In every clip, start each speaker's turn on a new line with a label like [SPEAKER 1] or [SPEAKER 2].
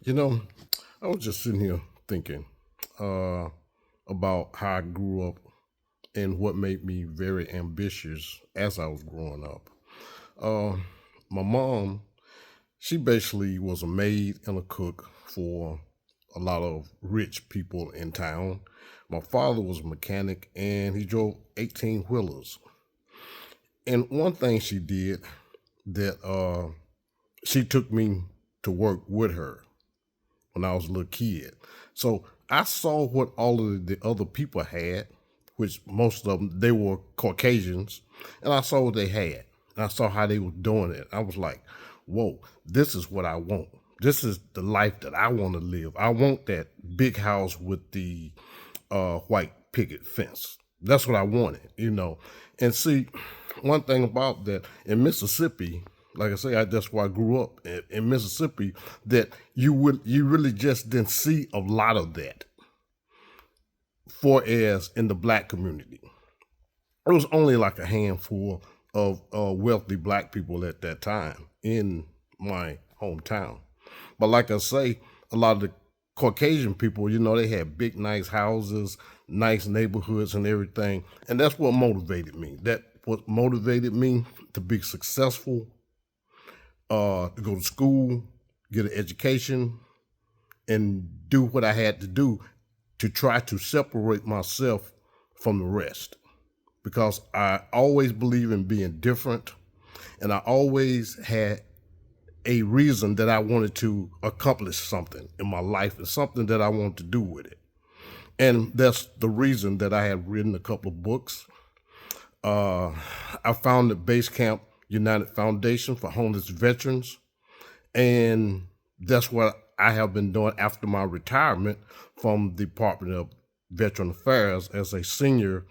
[SPEAKER 1] You know, I was just sitting here thinking uh, about how I grew up and what made me very ambitious as I was growing up. Uh, my mom, she basically was a maid and a cook for a lot of rich people in town. My father was a mechanic and he drove 18 wheelers. And one thing she did that she took me to work with her when I was a little kid. So I saw what all of the other people had, which most of them, they were Caucasians, and I saw what they had. And I saw how they were doing it. I was like, whoa, this is what I want. This is the life that I want to live. I want that big house with the white picket fence. That's what I wanted. And see, one thing about that in Mississippi, like I say, that's where I grew up in Mississippi. That you really just didn't see a lot of that. For as in the black community, it was only like a handful of wealthy black people at that time in my hometown. But like I say, a lot of the Caucasian people, they had big, nice houses, nice neighborhoods, and everything. And that's what motivated me. That what motivated me to be successful, to go to school, get an education, and do what I had to do to try to separate myself from the rest. Because I always believe in being different, and I always had a reason that I wanted to accomplish something in my life and something that I wanted to do with it. And that's the reason that I have written a couple of books. I founded Base Camp United Foundation for Homeless Veterans, and that's what I have been doing after my retirement from the Department of Veteran Affairs as a senior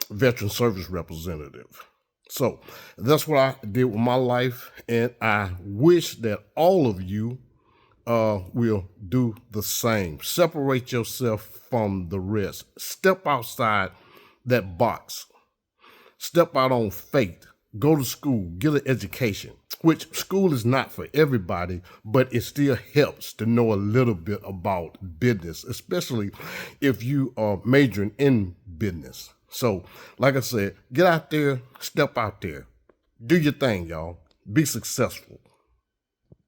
[SPEAKER 1] veteran service representative. So that's what I did with my life, and I wish that all of you will do the same. Separate yourself from the rest. Step outside that box. Step out on faith. Go to school. Get an education, which school is not for everybody, but it still helps to know a little bit about business, especially if you are majoring in business. So, like I said, get out there, step out there, do your thing, y'all. Be successful.